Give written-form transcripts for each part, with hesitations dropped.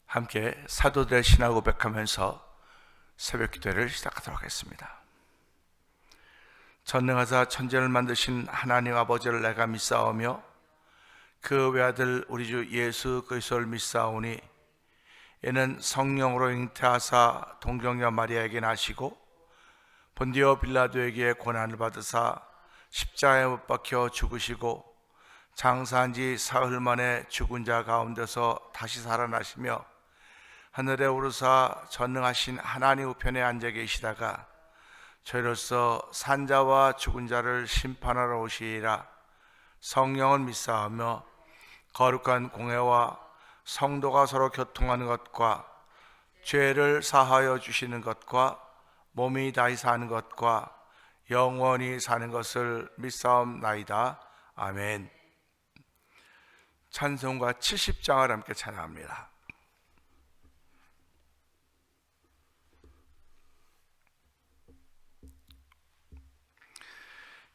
함께 사도들의 신앙 고백하면서 새벽 기도를 시작하도록 하겠습니다. 전능하사 천지를 만드신 하나님 아버지를 내가 믿사오며 그 외아들 우리 주 예수 그리스도를 믿사오니 이는 성령으로 잉태하사 동정녀 마리아에게 나시고 본디오 빌라도에게 고난을 받으사 십자가에 못 박혀 죽으시고 장사한 지 사흘 만에 죽은 자 가운데서 다시 살아나시며 하늘에 오르사 전능하신 하나님 우편에 앉아 계시다가 저희로서 산자와 죽은 자를 심판하러 오시리라. 성령을 믿사오며 거룩한 공회와 성도가 서로 교통하는 것과 죄를 사하여 주시는 것과 몸이 다시 사는 것과 영원히 사는 것을 믿사옵나이다. 아멘. 찬송가 70장을 함께 찬양합니다.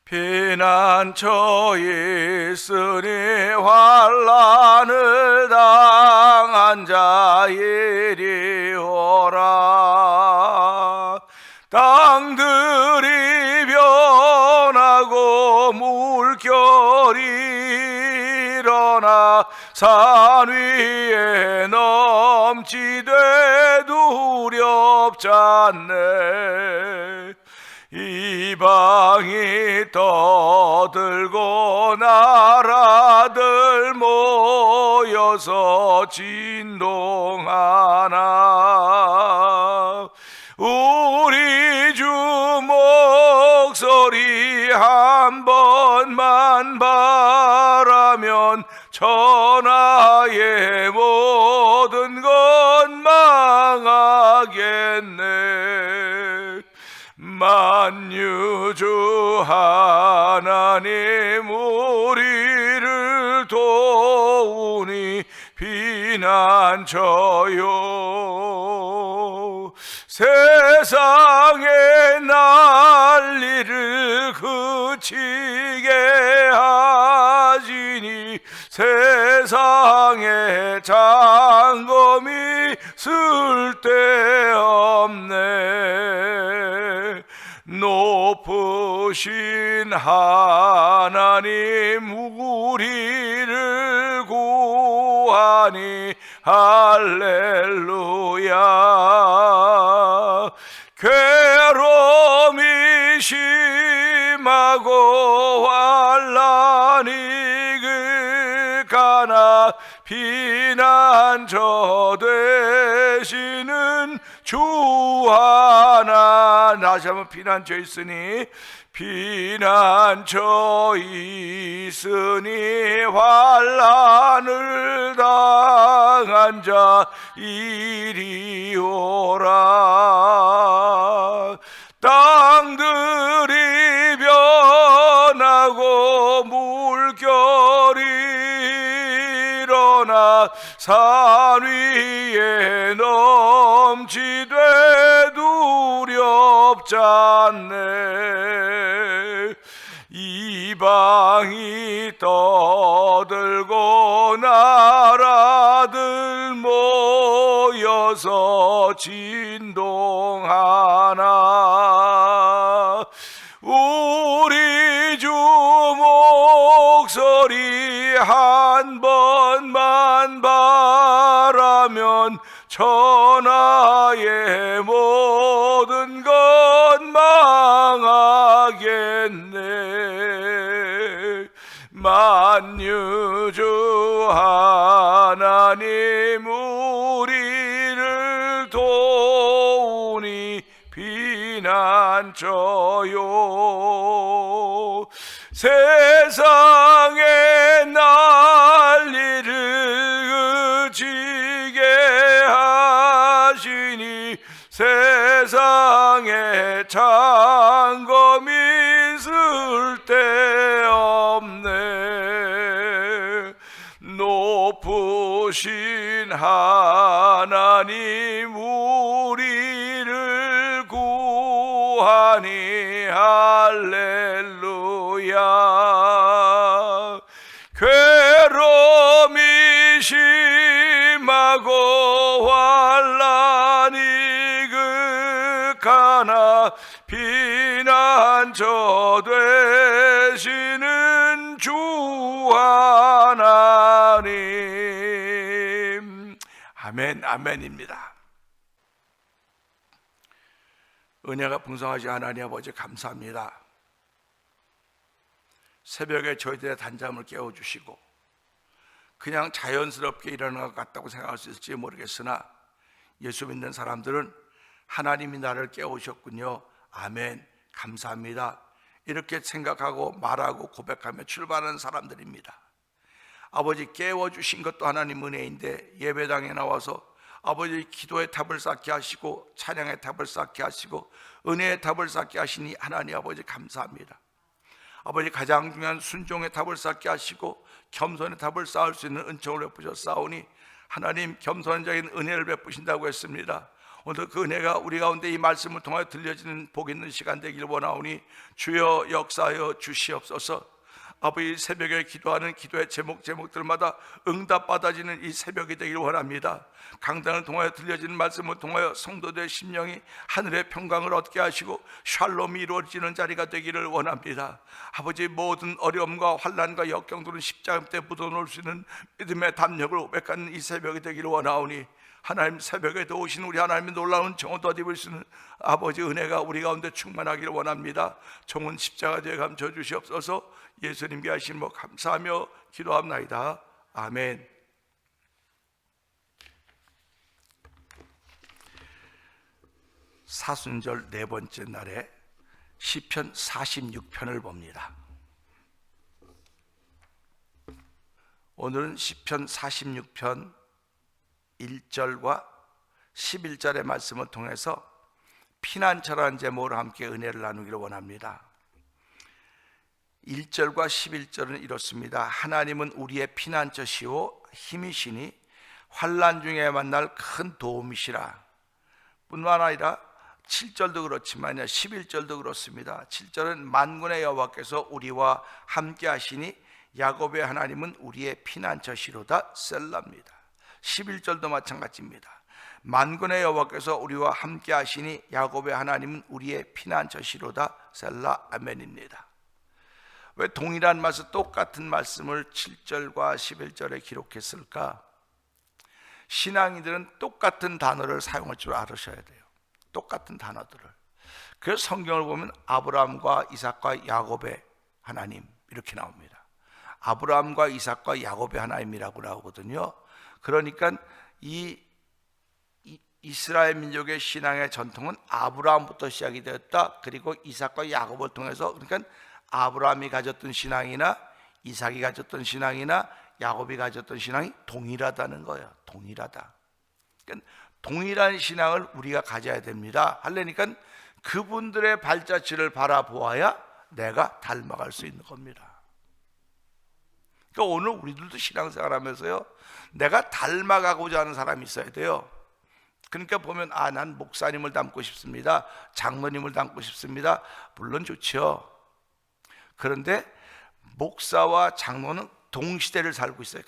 피난처에 있으니 환난을 당한 자 이리 오라. 땅들이 변하고 물결이 일어나 산 위에 넘치되 두렵지 않네. 이방이 떠들고 나라들 모여서 진동하나. 우리 주 목소리 한 번만 바라면 천하의 모든 것 망하겠네. 만유주 하나님 우리를 도우니 피난처요. 세상의 난리를 그치게 하시니 세상의 장검이 쓸데없네. 높으신 하나님 우리를 구하니 할렐루야. 괴로움이 심하고 환난이 극하나 피난처 되시는 주 하나. 다시 한번 피난처 있으니 피난처 있으니 환난을 당한 자 이리 오라. 땅들이 변하고 물결이 일어나 산 위에 넘치되 두렵지 않네. 이방이 떠들고 나라들 모여서 진동하나. 우리 주 목소리 한 번만 바라면 천하의 모든 것 망하겠네. 만유주 하나님 우리를 도우니 피난처요. 세상의 난리를 그치게 하시니 세상의 장검이 쓸데없네. 높으신 하나님 우리를 구하니 할렐루야. 괴로움이 심하고 고백하나 피난처 되시는 주 하나님. 아멘, 아멘입니다. 은혜가 풍성하신 하나님 아버지 감사합니다. 새벽에 저희들의 단잠을 깨워주시고 그냥 자연스럽게 일어나는 것 같다고 생각할 수 있을지 모르겠으나 예수 믿는 사람들은 하나님이 나를 깨우셨군요. 아멘, 감사합니다. 이렇게 생각하고 말하고 고백하며 출발하는 사람들입니다. 아버지, 깨워주신 것도 하나님 은혜인데 예배당에 나와서 아버지 기도의 탑을 쌓게 하시고 찬양의 탑을 쌓게 하시고 은혜의 탑을 쌓게 하시니 하나님 아버지 감사합니다. 아버지, 가장 중요한 순종의 탑을 쌓게 하시고 겸손의 탑을 쌓을 수 있는 은총을 베푸셨사오니 하나님 겸손적인 은혜를 베푸신다고 했습니다. 오늘 그 은혜가 우리 가운데 이 말씀을 통하여 들려지는 복 있는 시간 되기를 원하오니 주여 역사하여 주시옵소서. 아버지, 새벽에 기도하는 기도의 제목들마다 응답받아지는 이 새벽이 되기를 원합니다. 강단을 통하여 들려지는 말씀을 통하여 성도들의 심령이 하늘의 평강을 얻게 하시고 샬롬이 이루어지는 자리가 되기를 원합니다. 아버지, 모든 어려움과 환난과 역경들은 십자가 때 묻어놓을 수 있는 믿음의 담력을 고백하는 이 새벽이 되기를 원하오니 하나님, 새벽에도 오신 우리 하나님의 놀라운 정오도 입을 수 있는 아버지 은혜가 우리 가운데 충만하기를 원합니다. 종은 십자가 되어 감춰 주시옵소서. 예수님께 하신 뭐 감사하며 기도합나이다. 아멘. 사순절 네 번째 날에 시편 46편을 봅니다. 오늘은 시편 46편 1절과 11절의 말씀을 통해서 피난처라는 제목으로 함께 은혜를 나누기를 원합니다. 1절과 11절은 이렇습니다. 하나님은 우리의 피난처시오 힘이시니 환난 중에 만날 큰 도움이시라. 뿐만 아니라 7절도 그렇지만 11절도 그렇습니다. 7절은 만군의 여호와께서 우리와 함께 하시니 야곱의 하나님은 우리의 피난처시로다. 셀라입니다. 11절도 마찬가지입니다. 만군의 여호와께서 우리와 함께 하시니 야곱의 하나님은 우리의 피난처시로다. 셀라. 아멘입니다. 왜 동일한 말씀, 똑같은 말씀을 7절과 11절에 기록했을까? 신앙인들은 똑같은 단어를 사용할 줄 알으셔야 돼요. 똑같은 단어들을. 그래서 성경을 보면 아브라함과 이삭과 야곱의 하나님 이렇게 나옵니다. 아브라함과 이삭과 야곱의 하나님이라고 나오거든요. 그러니까 이 이스라엘 민족의 신앙의 전통은 아브라함부터 시작이 되었다. 그리고 이삭과 야곱을 통해서, 그러니까 아브라함이 가졌던 신앙이나 이삭이 가졌던 신앙이나 야곱이 가졌던 신앙이 동일하다는 거예요. 동일하다. 그러니까 동일한 신앙을 우리가 가져야 됩니다. 하려니까 그분들의 발자취를 바라보아야 내가 닮아갈 수 있는 겁니다. 그러니까 오늘 우리들도 신앙생활하면서요, 내가 닮아가고자 하는 사람이 있어야 돼요. 그러니까 보면 난 목사님을 닮고 싶습니다. 장로님을 닮고 싶습니다. 물론 좋죠. 그런데 목사와 장로는 동시대를 살고 있어요.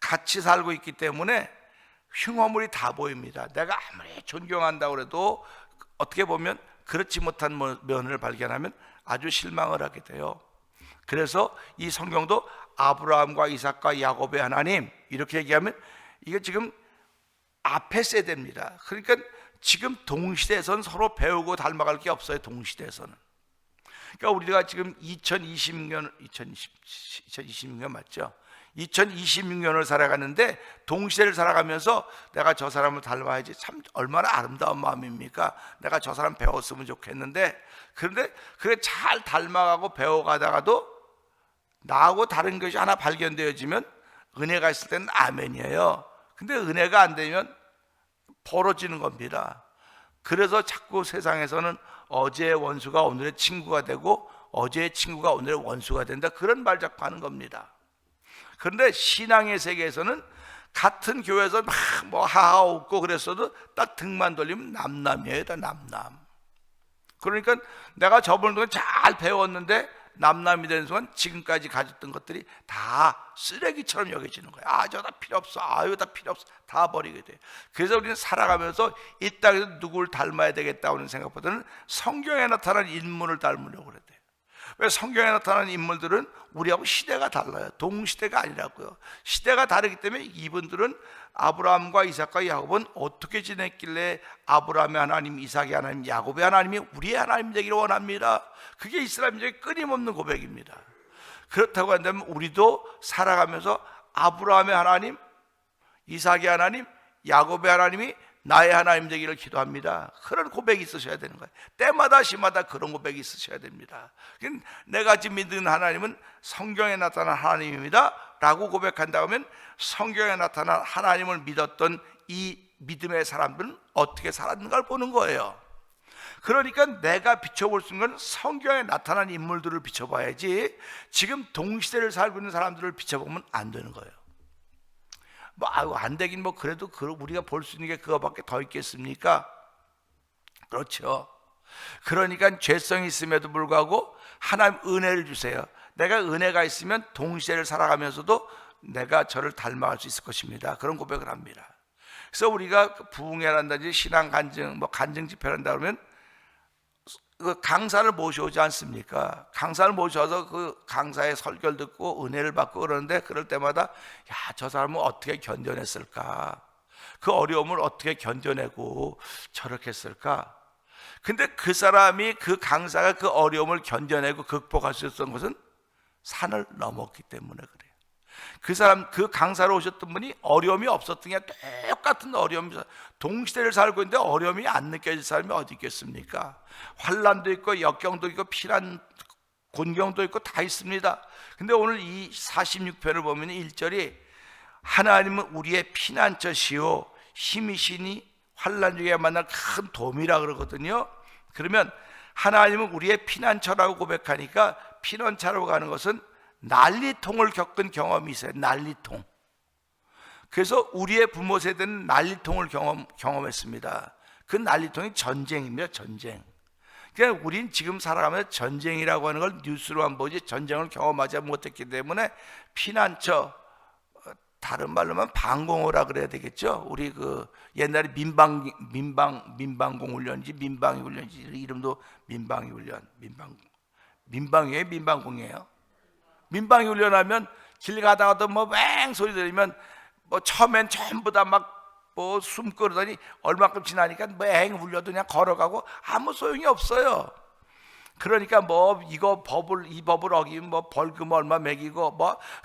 같이 살고 있기 때문에 흉어물이 다 보입니다. 내가 아무리 존경한다고 해도 어떻게 보면 그렇지 못한 면을 발견하면 아주 실망을 하게 돼요. 그래서 이 성경도 아브라함과 이삭과 야곱의 하나님 이렇게 얘기하면 이게 지금 앞에 세대입니다. 그러니까 지금 동시대에서는 서로 배우고 닮아갈 게 없어요. 동시대에서는. 그러니까 우리가 지금 2026년 맞죠? 2026년을 살아가는데 동시대를 살아가면서 내가 저 사람을 닮아야지, 참 얼마나 아름다운 마음입니까? 내가 저 사람 배웠으면 좋겠는데, 그런데 그래 잘 닮아가고 배워가다가도 나하고 다른 것이 하나 발견되어지면 은혜가 있을 때는 아멘이에요. 근데 은혜가 안 되면 벌어지는 겁니다. 그래서 자꾸 세상에서는 어제의 원수가 오늘의 친구가 되고 어제의 친구가 오늘의 원수가 된다, 그런 말 자꾸 하는 겁니다. 그런데 신앙의 세계에서는 같은 교회에서 막 뭐 하하 웃고 그랬어도 딱 등만 돌리면 남남이에요. 다 남남. 그러니까 내가 저번 동안 잘 배웠는데 남남이 되는 순간 지금까지 가졌던 것들이 다 쓰레기처럼 여겨지는 거예요. 아, 저거 다 필요 없어. 아, 이거 다 필요 없어. 다 버리게 돼요. 그래서 우리는 살아가면서 이 땅에서 누구를 닮아야 되겠다고 하는 생각보다는 성경에 나타난 인물을 닮으려고 그래야 돼요. 왜? 성경에 나타난 인물들은 우리하고 시대가 달라요. 동시대가 아니라고요. 시대가 다르기 때문에 이분들은 아브라함과 이삭과 야곱은 어떻게 지냈길래 아브라함의 하나님, 이삭의 하나님, 야곱의 하나님이 우리의 하나님 되기를 원합니다. 그게 이스라엘민족의 끊임없는 고백입니다. 그렇다고 한다면 우리도 살아가면서 아브라함의 하나님, 이삭의 하나님, 야곱의 하나님이 나의 하나님 되기를 기도합니다. 그런 고백이 있으셔야 되는 거예요. 때마다 시마다 그런 고백이 있으셔야 됩니다. 내가 지금 믿는 하나님은 성경에 나타난 하나님입니다 라고 고백한다고 하면 성경에 나타난 하나님을 믿었던 이 믿음의 사람들은 어떻게 살았는가를 보는 거예요. 그러니까 내가 비춰볼 수 있는 건 성경에 나타난 인물들을 비춰봐야지 지금 동시대를 살고 있는 사람들을 비춰보면 안 되는 거예요. 안 되긴 그래도 우리가 볼 수 있는 게 그거밖에 더 있겠습니까? 그렇죠. 그러니까 죄성이 있음에도 불구하고 하나님 은혜를 주세요. 내가 은혜가 있으면 동시대를 살아가면서도 내가 저를 닮아갈 수 있을 것입니다. 그런 고백을 합니다. 그래서 우리가 부흥회란든지 신앙 간증, 간증 집회를 한다 그러면 그 강사를 모셔오지 않습니까? 강사를 모셔서 그 강사의 설교를 듣고 은혜를 받고 그러는데 그럴 때마다 야, 저 사람은 어떻게 견뎌냈을까? 그 어려움을 어떻게 견뎌내고 저렇게 했을까? 근데 그 사람이, 그 강사가 그 어려움을 견뎌내고 극복할 수 있었던 것은 산을 넘었기 때문에 그래요. 그 사람, 그 강사로 오셨던 분이 어려움이 없었던 게 똑같은 어려움이, 동시대를 살고 있는데 어려움이 안 느껴질 사람이 어디 있겠습니까? 환난도 있고 역경도 있고 피난 곤경도 있고 다 있습니다. 근데 오늘 이 46편을 보면 1절이 하나님은 우리의 피난처시요 힘이시니 환난 중에 만날 큰 도움이라 그러거든요. 그러면 하나님은 우리의 피난처라고 고백하니까 피난처라고 가는 것은 난리통을 겪은 경험이 있어요. 난리통. 그래서 우리의 부모 세대는 난리통을 경험했습니다. 그 난리통이 전쟁입니다. 전쟁. 그러니까 우린 지금 살아가면서 전쟁이라고 하는 걸 뉴스로만 보지 전쟁을 경험하지 못했기 때문에 피난처, 다른 말로만 방공호라 그래야 되겠죠. 우리 그 옛날에 민방공 훈련인지 민방위 훈련인지 이름도 민방위 훈련, 민방위예요, 민방공이에요. 민방위 훈련하면 길 가다가도 맹 소리 들리면 처음엔 전부 다 숨 끌더니 얼마큼 지나니까 맹 울려도 그냥 걸어가고 아무 소용이 없어요. 그러니까 이 법을 어기면 벌금 얼마 매기고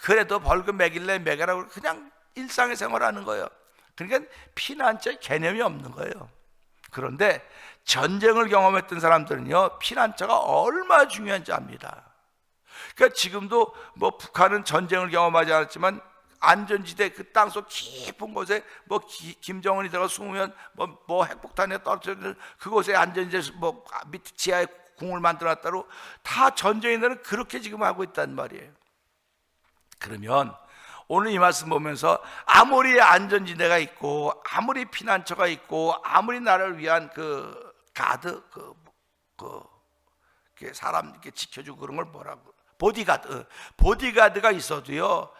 그래도 벌금 매길래 매가라고 그냥 일상의 생활하는 거예요. 그러니까 피난처 개념이 없는 거예요. 그런데 전쟁을 경험했던 사람들은요, 피난처가 얼마나 중요한지 압니다. 그러니까 지금도 북한은 전쟁을 경험하지 않았지만 안전지대 그 땅속 깊은 곳에 김정은이 들어가 숨으면 핵폭탄에 떨어지는 그곳에 안전지대 밑에 지하에 궁을 만들어놨다고 다 전쟁인들은 그렇게 지금 하고 있단 말이에요. 그러면 오늘 이 말씀 보면서 아무리 안전지대가 있고 아무리 피난처가 있고 아무리 나를 위한 그 가드 사람 이렇게 지켜주고 그런 걸 뭐라고 보디가드가 있어도요,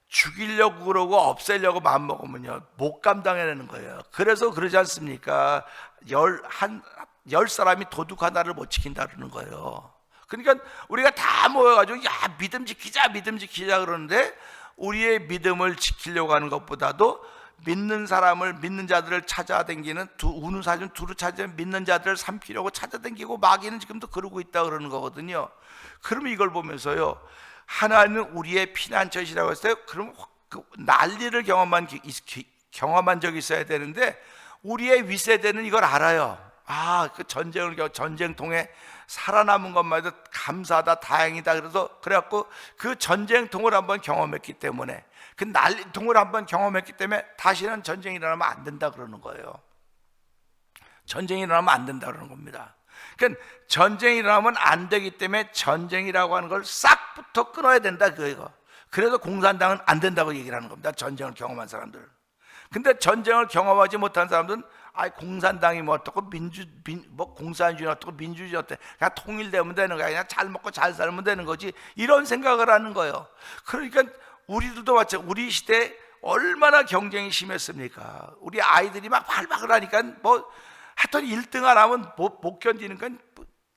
죽이려고 그러고 없애려고 마음먹으면요 못 감당해내는 거예요. 그래서 그러지 않습니까? 10사람이 도둑 하나를 못 지킨다 그러는 거예요. 그러니까 우리가 다 모여가지고 믿음 지키자 그러는데 우리의 믿음을 지키려고 하는 것보다도 믿는 자들을 찾아다니는 우는 사진 두루 찾아 믿는 자들을 삼키려고 찾아다니고 마귀는 지금도 그러고 있다 그러는 거거든요. 그러면 이걸 보면서요, 하나님은 우리의 피난처시라고 했어요. 그럼 그 난리를 경험한 적이 있어야 되는데 우리의 윗세대는 이걸 알아요. 그 전쟁통에 살아남은 것만 해도 감사하다, 다행이다. 그래갖고 그 전쟁통을 한번 경험했기 때문에, 그 난리통을 한번 경험했기 때문에 다시는 전쟁이 일어나면 안 된다 그러는 거예요. 전쟁이 일어나면 안 된다 그러는 겁니다. 그러니까 전쟁이 일어나면 안 되기 때문에 전쟁이라고 하는 걸 싹부터 끊어야 된다 그거. 그래서 공산당은 안 된다고 얘기를 하는 겁니다. 전쟁을 경험한 사람들. 근데 전쟁을 경험하지 못한 사람들은 공산당이 뭐 어떻고 공산주의 어떻고 민주주의 어때? 그냥 통일되면 되는 거야. 그냥 잘 먹고 잘 살면 되는 거지. 이런 생각을 하는 거예요. 그러니까 우리들도 마찬가지. 우리 시대에 얼마나 경쟁이 심했습니까? 우리 아이들이 막 발박을 하니까 뭐 하여튼 1등 안 하면 못 견디는 건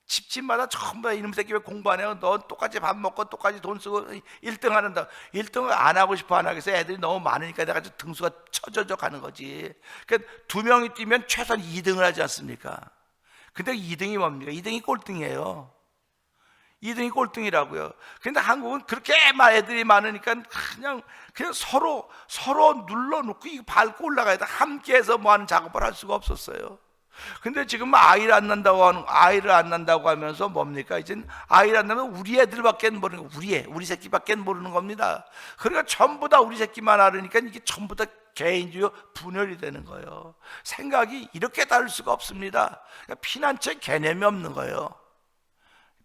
집집마다 전부 다 이놈 새끼 왜 공부 안 해요? 넌 똑같이 밥 먹고 똑같이 돈 쓰고 1등 하는다. 1등을 안 하고 싶어 안 하겠어. 애들이 너무 많으니까 내가 등수가 쳐져져 가는 거지. 그러니까 2명이 뛰면 최소한 2등을 하지 않습니까? 근데 2등이 뭡니까? 2등이 꼴등이에요. 2등이 꼴등이라고요. 근데 한국은 그렇게 애들이 많으니까 그냥 서로 눌러놓고 이거 밟고 올라가야 돼. 함께해서 뭐 하는 작업을 할 수가 없었어요. 근데 지금 아이를 안 낳는다고 하면서 뭡니까? 이제 아이를 안 낳으면 우리 애들밖에 모르는 거, 우리 새끼밖에 모르는 겁니다. 그러니까 전부 다 우리 새끼만 알으니까 이게 전부 다 개인주의 분열이 되는 거예요. 생각이 이렇게 다를 수가 없습니다. 그러니까 피난처 개념이 없는 거예요.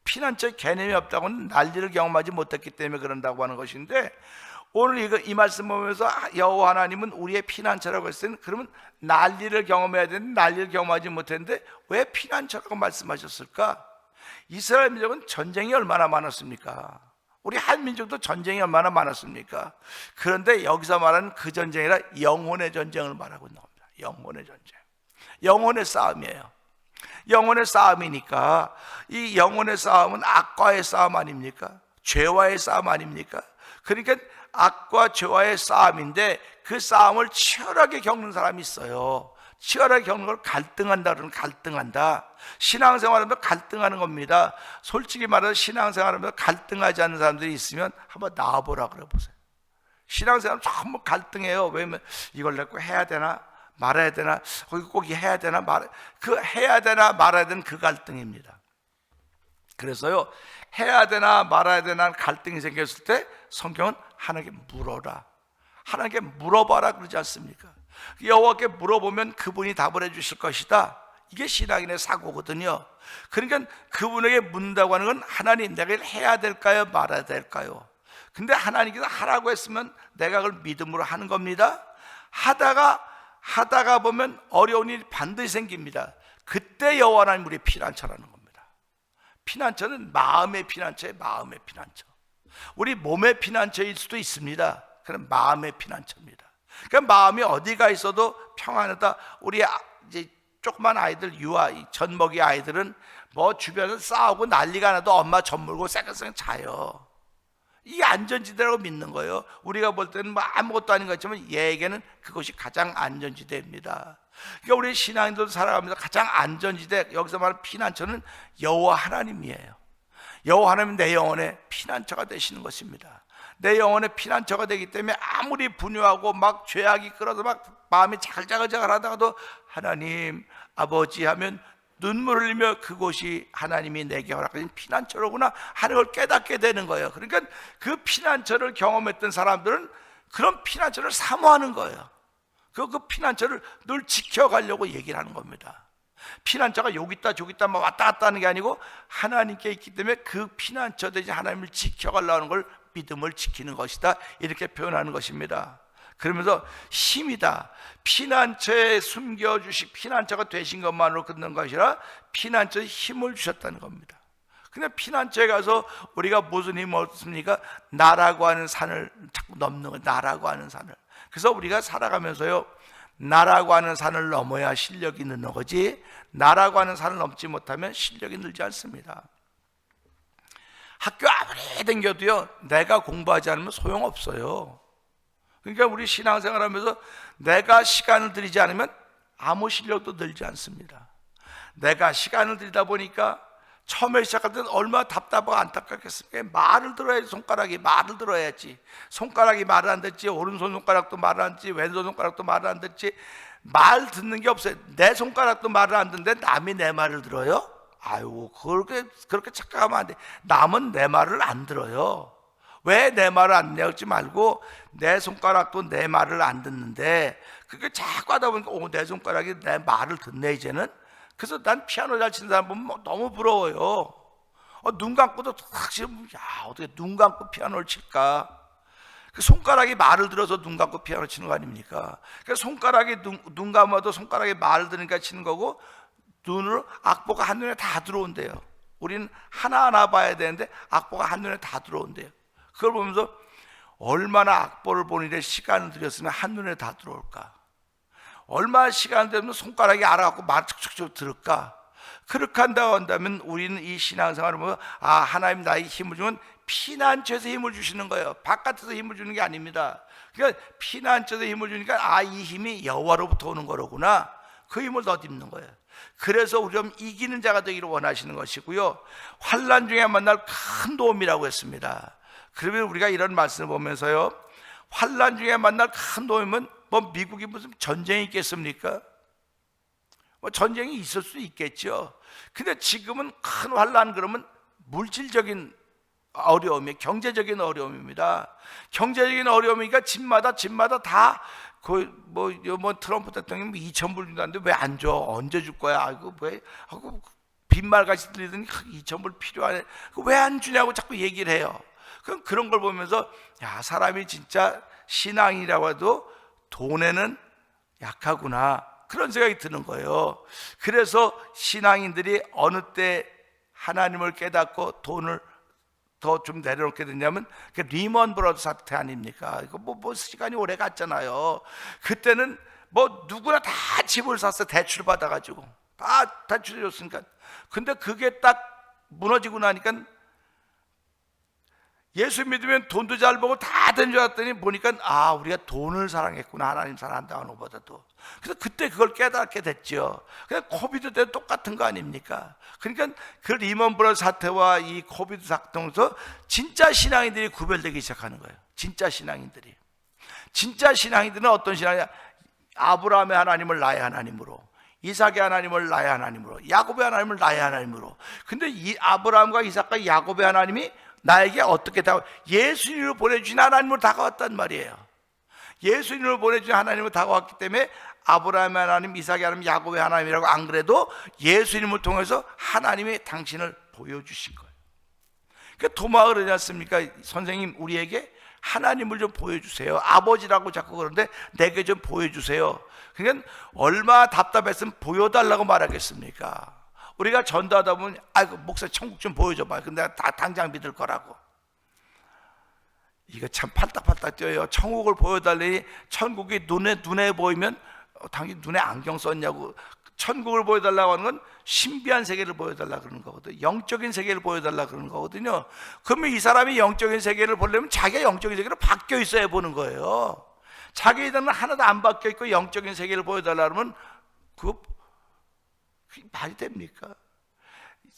피난처 개념이 없다고는 난리를 경험하지 못했기 때문에 그런다고 하는 것인데, 오늘 이 말씀 보면서 여호와 하나님은 우리의 피난처라고 했으니 그러면 난리를 경험해야 되는데 난리를 경험하지 못했는데 왜 피난처라고 말씀하셨을까? 이스라엘 민족은 전쟁이 얼마나 많았습니까? 우리 한민족도 전쟁이 얼마나 많았습니까? 그런데 여기서 말하는 그 전쟁이 아니라 영혼의 전쟁을 말하고 있는 겁니다. 영혼의 전쟁, 영혼의 싸움이에요. 영혼의 싸움이니까 이 영혼의 싸움은 악과의 싸움 아닙니까? 죄와의 싸움 아닙니까? 그러니까 악과 죄와의 싸움인데 그 싸움을 치열하게 겪는 사람이 있어요. 치열하게 겪는 걸 갈등한다 그러면 갈등한다. 신앙생활하면서 갈등하는 겁니다. 솔직히 말해서 신앙생활하면서 갈등하지 않는 사람들이 있으면 한번 나와보라 그래 보세요. 신앙생활은 전부 갈등해요. 왜냐면 이걸 내가 해야 되나 말아야 되나, 꼭 해야 되나 그 해야 되나 말아야 되는 그 갈등입니다. 그래서요, 해야 되나 말아야 되나 갈등이 생겼을 때 성경은 하나님께 물어라, 하나님께 물어봐라 그러지 않습니까? 여호와께 물어보면 그분이 답을 해주실 것이다. 이게 신앙인의 사고거든요. 그러니까 그분에게 묻는다고 하는 건 하나님 내가 해야 될까요 말아야 될까요? 근데 하나님께서 하라고 했으면 내가 그걸 믿음으로 하는 겁니다. 하다가 보면 어려운 일이 반드시 생깁니다. 그때 여호와 하나님 우리의 피난처라는 겁니다. 피난처는 마음의 피난처예요. 마음의 피난처. 우리 몸의 피난처일 수도 있습니다. 그럼 마음의 피난처입니다. 그러니까 마음이 어디가 있어도 평안하다. 우리 이제 조그만 아이들, 젖먹이 아이들은 뭐 주변에서 싸우고 난리가 나도 엄마 젖 물고 새끈새끈 자요. 이게 안전지대라고 믿는 거예요. 우리가 볼 때는 뭐 아무것도 아닌 것 같지만 얘에게는 그것이 가장 안전지대입니다. 그러니까 우리 신앙인들 살아가면서 가장 안전지대, 여기서 말하는 피난처는 여호와 하나님이에요. 여호와 하나님은 내 영혼의 피난처가 되시는 것입니다. 내 영혼의 피난처가 되기 때문에 아무리 분유하고 막 죄악이 끌어서 막 마음이 자글자글 하다가도 하나님 아버지 하면 눈물을 흘리며 그곳이 하나님이 내게 허락하신 피난처로구나 하는 걸 깨닫게 되는 거예요. 그러니까 그 피난처를 경험했던 사람들은 그런 피난처를 사모하는 거예요. 그 피난처를 늘 지켜가려고 얘기를 하는 겁니다. 피난처가 여기 있다 저기 있다 막 왔다 갔다 하는 게 아니고 하나님께 있기 때문에 그 피난처 되지 하나님을 지켜가려는 걸 믿음을 지키는 것이다, 이렇게 표현하는 것입니다. 그러면서 힘이다, 피난처에 숨겨주시 피난처가 되신 것만으로 끝난 것이 아니라 피난처에 힘을 주셨다는 겁니다. 근데 피난처에 가서 우리가 무슨 힘을 얻습니까? 나라고 하는 산을 자꾸 넘는 거예요. 나라고 하는 산을. 그래서 우리가 살아가면서요, 나라고 하는 산을 넘어야 실력이 느는 거지, 나라고 하는 산을 넘지 못하면 실력이 늘지 않습니다. 학교 아무리 다녀도요, 내가 공부하지 않으면 소용없어요. 그러니까 우리 신앙생활하면서 내가 시간을 들이지 않으면 아무 실력도 늘지 않습니다. 내가 시간을 들이다 보니까 처음에 시작할 때는 얼마나 답답하고 안타깝겠습니까? 말을 들어야지, 손가락이 말을 들어야지. 손가락이 말을 안 듣지, 오른손 손가락도 말을 안 듣지, 왼손 손가락도 말을 안 듣지. 말 듣는 게 없어요. 내 손가락도 말을 안 듣는데 남이 내 말을 들어요? 아유, 그렇게 착각하면 안 돼. 남은 내 말을 안 들어요. 왜 내 말을 안 내지 말고 내 손가락도 내 말을 안 듣는데, 그게 자꾸 하다 보니까 내 손가락이 내 말을 듣네 이제는. 그래서 난 피아노 잘 치는 사람 보면 너무 부러워요. 눈 감고도 확실히, 야, 어떻게 눈 감고 피아노를 칠까? 그 손가락이 말을 들어서 눈 감고 피아노 치는 거 아닙니까? 그러니까 손가락이 눈 감아도 손가락이 말을 들으니까 치는 거고, 눈으로 악보가 한눈에 다 들어온대요. 우리는 하나하나 봐야 되는데 악보가 한눈에 다 들어온대요. 그걸 보면서 얼마나 악보를 보는데 시간을 들였으면 한눈에 다 들어올까? 얼마나 시간을 들면 손가락이 알아갖고 말 척척척 들을까? 그렇게 한다면 우리는 이 신앙생활을 보면, 하나님 나에게 힘을 주면 피난처에서 힘을 주시는 거예요. 바깥에서 힘을 주는 게 아닙니다. 그러니까 피난처에서 힘을 주니까 이 힘이 여호와로부터 오는 거로구나. 그 힘을 덧입는 거예요. 그래서 우리는 이기는 자가 되기를 원하시는 것이고요, 환난 중에 만날 큰 도움이라고 했습니다. 그러면 우리가 이런 말씀을 보면서요, 환난 중에 만날 큰 도움은 미국이 무슨 전쟁이 있겠습니까? 전쟁이 있을 수 있겠죠. 근데 지금은 큰 환난 그러면 물질적인 어려움이, 경제적인 어려움입니다. 경제적인 어려움이니까 집마다 다 트럼프 대통령이 2,000불 준다는데 왜 안 줘? 언제 줄 거야? 이거 왜? 하고 빈말같이 들리더니 2,000불 필요하네. 왜 안 주냐고 자꾸 얘기를 해요. 그런 걸 보면서 사람이 진짜 신앙이라고 해도 돈에는 약하구나, 그런 생각이 드는 거예요. 그래서 신앙인들이 어느 때 하나님을 깨닫고 돈을 더 좀 내려놓게 됐냐면 리먼 브러더 사태 아닙니까? 이거 시간이 오래 갔잖아요. 그때는 누구나 다 집을 샀어. 대출 받아가지고 다 대출해 줬으니까. 근데 그게 딱 무너지고 나니까 예수 믿으면 돈도 잘 벌고 다 된 줄 알았더니 보니까 우리가 돈을 사랑했구나, 하나님 사랑한다는 것보다도. 그래서 그때 그걸 깨닫게 됐죠. 그냥 코비드 때 똑같은 거 아닙니까? 그러니까 그 리먼 브러더 사태와 이 코비드 사태에서 진짜 신앙인들이 구별되기 시작하는 거예요. 진짜 신앙인들이. 진짜 신앙인들은 어떤 신앙이냐? 아브라함의 하나님을 나의 하나님으로, 이삭의 하나님을 나의 하나님으로, 야곱의 하나님을 나의 하나님으로. 근데 이 아브라함과 이삭과 야곱의 하나님이 나에게 어떻게 예수님을 보내주신 하나님으로 다가왔단 말이에요. 예수님을 보내주신 하나님으로 다가왔기 때문에 아브라함의 하나님, 이삭의 하나님, 야곱의 하나님이라고 안 그래도 예수님을 통해서 하나님이 당신을 보여주신 거예요. 그러니까 도마가 그러지 않습니까? 선생님, 우리에게 하나님을 좀 보여주세요. 아버지라고 자꾸 그러는데 내게 좀 보여주세요. 그러니까 얼마나 답답했으면 보여달라고 말하겠습니까? 우리가 전도하다 보면 목사 천국 좀 보여줘봐요. 근데 내가 다 당장 믿을 거라고. 이거 참 팔딱팔딱 뛰어요. 천국을 보여달라니 천국이 눈에 보이면 당연히 눈에 안경 썼냐고. 천국을 보여달라고 하는 건 신비한 세계를 보여달라고 그러는 거거든요. 영적인 세계를 보여달라고 그러는 거거든요. 그러면 이 사람이 영적인 세계를 보려면 자기가 영적인 세계로 바뀌어 있어야 보는 거예요. 자기들은 하나도 안 바뀌어 있고 영적인 세계를 보여달라고 하면 그게 말이 됩니까?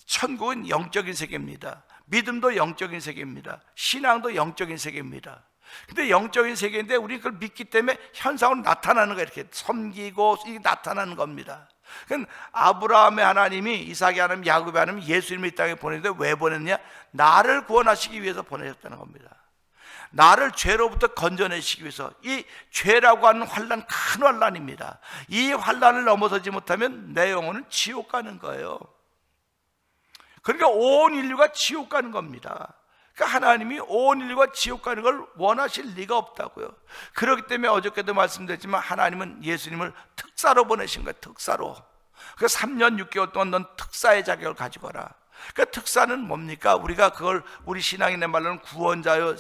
천국은 영적인 세계입니다. 믿음도 영적인 세계입니다. 신앙도 영적인 세계입니다. 근데 영적인 세계인데 우리 그걸 믿기 때문에 현상으로 나타나는 거예요. 이렇게 섬기고 이게 나타나는 겁니다. 그러니까 아브라함의 하나님이, 이삭의 하나님, 야곱의 하나님, 예수님을 이 땅에 보냈는데 왜 보냈냐? 나를 구원하시기 위해서 보내셨다는 겁니다. 나를 죄로부터 건져내시기 위해서. 이 죄라고 하는 환난, 큰 환난입니다. 이 환난을 넘어서지 못하면 내 영혼은 지옥 가는 거예요. 그러니까 온 인류가 지옥 가는 겁니다. 그러니까 하나님이 온 인류가 지옥 가는 걸 원하실 리가 없다고요. 그렇기 때문에 어저께도 말씀드렸지만 하나님은 예수님을 특사로 보내신 거예요. 특사로. 그래서 3년 6개월 동안 넌 특사의 자격을 가지고 가라. 그러니까 특사는 뭡니까? 우리가 그걸 우리 신앙인의 말로는 구원자요,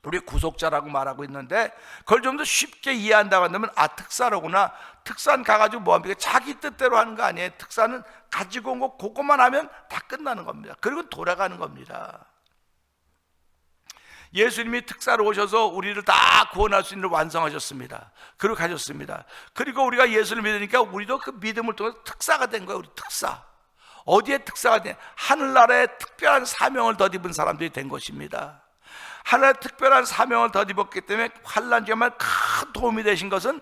우리 구속자라고 말하고 있는데, 그걸 좀 더 쉽게 이해한다고 한다면 특사로구나. 특사는 가가지고 뭐합니까? 자기 뜻대로 하는 거 아니에요. 특사는 가지고 온 거 그것만 하면 다 끝나는 겁니다. 그리고 돌아가는 겁니다. 예수님이 특사로 오셔서 우리를 다 구원할 수 있는 걸 완성하셨습니다. 그리고 가셨습니다. 그리고 우리가 예수를 믿으니까 우리도 그 믿음을 통해서 특사가 된 거예요. 우리 특사. 어디에 특사가 된? 하늘나라에 특별한 사명을 덧입은 사람들이 된 것입니다. 하나의 특별한 사명을 덧입었기 때문에 환난 중에만 큰 도움이 되신 것은,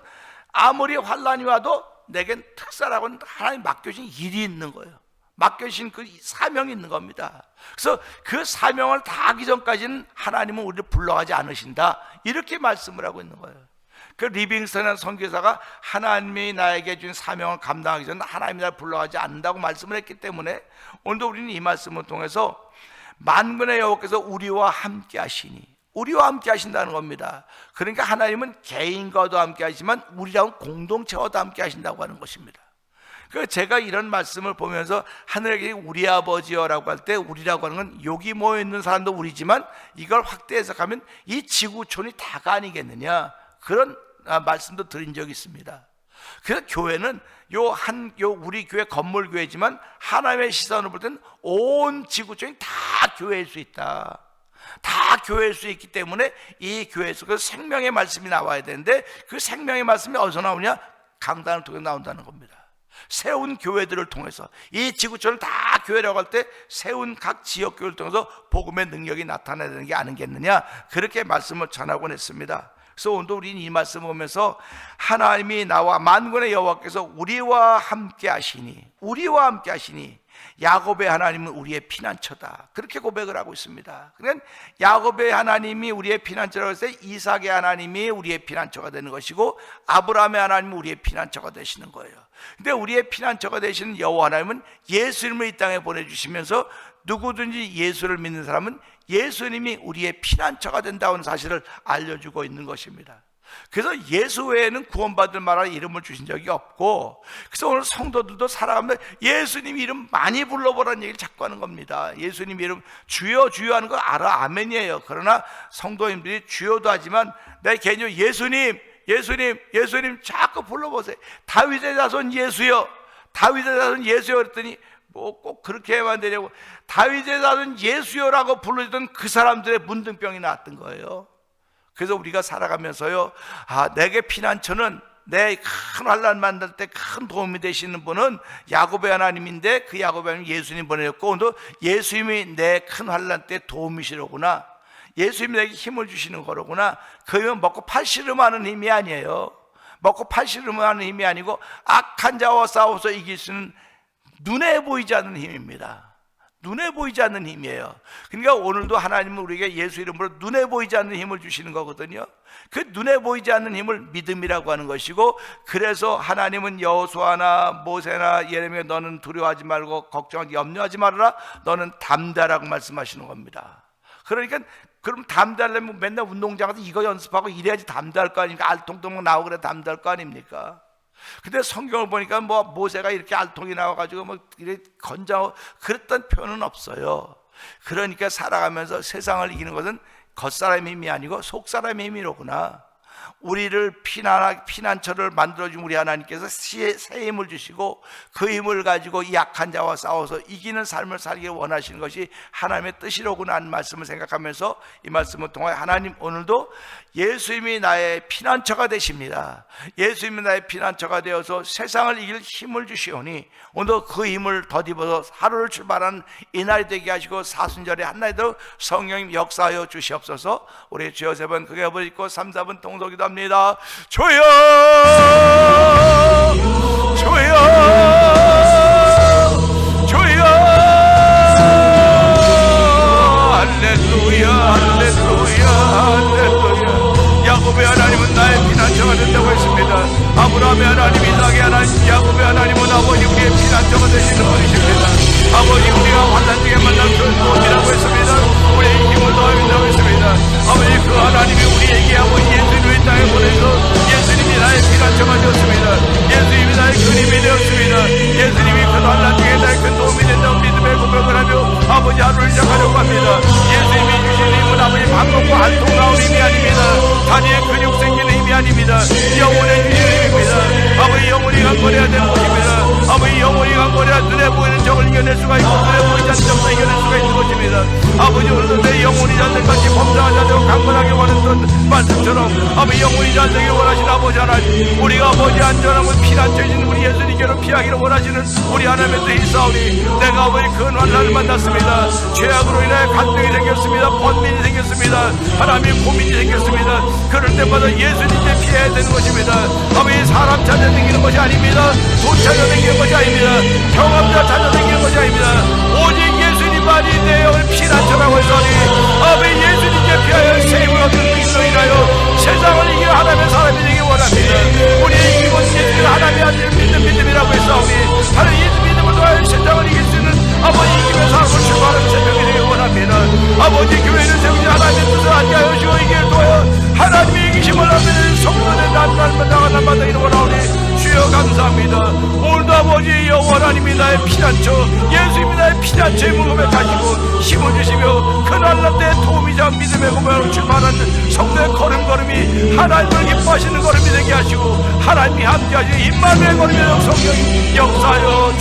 아무리 환난이 와도 내겐 특사라고는 하나님 맡겨주신 일이 있는 거예요. 맡겨주신 그 사명이 있는 겁니다. 그래서 그 사명을 다 하기 전까지는 하나님은 우리를 불러가지 않으신다, 이렇게 말씀을 하고 있는 거예요. 그 리빙스턴이라는 선교사가 하나님이 나에게 준 사명을 감당하기 전에 하나님이 나를 불러가지 않는다고 말씀을 했기 때문에, 오늘도 우리는 이 말씀을 통해서 만군의 여호와께서 우리와 함께 하시니, 우리와 함께 하신다는 겁니다. 그러니까 하나님은 개인과도 함께 하시지만 우리랑 공동체와도 함께 하신다고 하는 것입니다. 그 제가 이런 말씀을 보면서 하늘에 우리 아버지여라고 할 때 우리라고 하는 건 여기 모여 있는 사람도 우리지만 이걸 확대 해석하면 이 지구촌이 다가 아니겠느냐, 그런 말씀도 드린 적이 있습니다. 그래서 교회는 우리 교회 건물 교회지만 하나님의 시선을 볼 때는 온 지구촌이 다 교회일 수 있다. 다 교회일 수 있기 때문에 이 교회에서 그 생명의 말씀이 나와야 되는데 그 생명의 말씀이 어디서 나오냐? 강단을 통해 나온다는 겁니다. 세운 교회들을 통해서 이 지구촌을 다 교회라고 할 때 세운 각 지역 교회를 통해서 복음의 능력이 나타나야 되는 게 아니겠느냐, 그렇게 말씀을 전하곤 했습니다. 그래서 오늘도 우리는 이 말씀을 보면서 하나님이 나와 만군의 여호와께서 우리와 함께 하시니, 우리와 함께 하시니 야곱의 하나님은 우리의 피난처다, 그렇게 고백을 하고 있습니다. 그러니까 야곱의 하나님이 우리의 피난처라고 했을 때 이삭의 하나님이 우리의 피난처가 되는 것이고 아브라함의 하나님은 우리의 피난처가 되시는 거예요. 근데 우리의 피난처가 되시는 여호와 하나님은 예수님을 이 땅에 보내주시면서 누구든지 예수를 믿는 사람은 예수님이 우리의 피난처가 된다는 사실을 알려주고 있는 것입니다. 그래서 예수 외에는 구원받을 만한 이름을 주신 적이 없고, 그래서 오늘 성도들도 살아가면서 예수님 이름 많이 불러보라는 얘기를 자꾸 하는 겁니다. 예수님 이름 주여 주여 하는 거 알아, 아멘이에요. 그러나 성도님들이 주여도 하지만 내 개인적으로 예수님 자꾸 불러보세요. 다윗의 자손 예수여, 다윗의 자손 예수여 그랬더니 뭐 꼭 그렇게 해야만 되냐고, 다윗의 자손 예수여라고 불러주던 그 사람들의 문둥병이 나왔던 거예요. 그래서 우리가 살아가면서요, 내게 피난처는 내 큰 환난 만날 때 큰 도움이 되시는 분은 야곱의 하나님인데 그 야곱의 하나님 예수님 보내셨고 오늘 예수님이 내 큰 환난 때 도움이시로구나, 예수님이 내게 힘을 주시는 거로구나. 그건 먹고 팔씨름하는 힘이 아니에요. 먹고 팔씨름하는 힘이 아니고 악한 자와 싸워서 이길 수 있는 눈에 보이지 않는 힘입니다. 눈에 보이지 않는 힘이에요. 그러니까 오늘도 하나님은 우리에게 예수 이름으로 눈에 보이지 않는 힘을 주시는 거거든요. 그 눈에 보이지 않는 힘을 믿음이라고 하는 것이고, 그래서 하나님은 여호수아나 모세나 예레미야 너는 두려워하지 말고 걱정하지 염려하지 말아라, 너는 담대하라고 말씀하시는 겁니다. 그러니까 그럼 담대하려면 맨날 운동장 가서 이거 연습하고 이래야지 담대할 거 아닙니까? 알통통 나오고 그래 담대할 거 아닙니까? 근데 성경을 보니까 뭐 모세가 이렇게 알통이 나와가지고 뭐 이렇게 건장하고 그랬던 표현은 없어요. 그러니까 살아가면서 세상을 이기는 것은 겉사람의 힘이 아니고 속사람의 힘이로구나. 우리를 피난처를 만들어준 우리 하나님께서 새 힘을 주시고 그 힘을 가지고 이 약한 자와 싸워서 이기는 삶을 살기를 원하시는 것이 하나님의 뜻이로구나 하는 말씀을 생각하면서 이 말씀을 통해 하나님 오늘도 예수님이 나의 피난처가 되십니다. 예수님이 나의 피난처가 되어서 세상을 이길 힘을 주시오니 오늘도 그 힘을 덧입어서 하루를 출발하는 이날이 되게 하시고 사순절에 한날이도록 성령님 역사하여 주시옵소서. 우리 주여 세 번 크게 부르짖고 3, 4분 통독기도 합니다. 주여 주여 주여 할렐루야 할렐루야 할렐루야. 야곱의 하나님은 나의 피난처가 된다고 했습니다. 아브라함의 하나님, 이삭의 하나님, 야곱의 하나님은 아버지 우리의 피난처가 되시는 분이십니다. 아버지 우리가 환난 중에 만날 그 도움이라고 했습니다. 우리의 힘을 더하신다고 했습니다. 아버지 그 하나님이 우리에게 아버지 예수님을 이 땅에 보내서 예수님이 나의 피난처가 되었습니다. 예수님이 나의 큰 힘이 되었습니다. 예수님이 그 환난 중에 나의 큰 도움이 된다고 믿음의 고백을 하며 아버지 하루를 시작하려고 합니다. 예수님이 주신 힘은 아버지 밥 먹고 한통 나온 힘이 아닙니다. 다리에 근육 생기는 힘이 아닙니다. 영혼의 주신 힘입니다. 아버지 영혼이 강건해야 되는 것입니다. 아버지 영혼이 강건해야 눈에 보이는 적을 이겨낼 수가 있고 눈에 보이지 않는 적을 이겨낼 수가 있는 것입니다. 아버지 오늘도 내 영혼이 자들같이 범상한 자들과 강건하게 원했던 말씀처럼 아버지 영혼이 자들에게 원하시는 아버지 하나님, 우리가 아버지 안전함을 피난처이신 우리 예수님께로 피하기를 원하시는 우리 하나님의 뜻이 있사오니 내가 아버지 큰 환난을 만났습니다. 죄악으로 인하여 갈등이 생겼습니다. 번민이 생겼습니다. 하나님의 고민이 생겼습니다. 그럴 때마다 예수님께 피해야 되는 것입니다. 아버지 사람 찾아다니는 것이 아닙니다. 돈 찾아다니는 것이 아닙니다. 경험자 찾아다니는 것이 아닙니다. 오직 예수님만이 내 영을 피난처라고 했으니 아버지 예수님께 피하여 세임을 얻는 일로 인하여 세상을 이기는 하나님의 사람이 되기 원합니다. 우리의 이기고 예수님 하나님의 아들을 믿는 믿음이라고 했사오니 하나님 이 믿음을 통하여 세상을 이길 수 있는 아버지 이기며 사람을 출발하는 새벽이 되기 원합니다. 아버지 교회는 세우지 하나님의 뜻을 알게 하여 주시고 피난처 예수님이 나의 피난처의 무릎에 가시고 심어주시며 그날날 때 도움이자 믿음의 고백으로 출발하는 성도의 걸음걸음이 하나님을 기뻐하시는 걸음이 되게 하시고 하나님이 함께하시는 임마누엘 걸음이 성령이 역사하여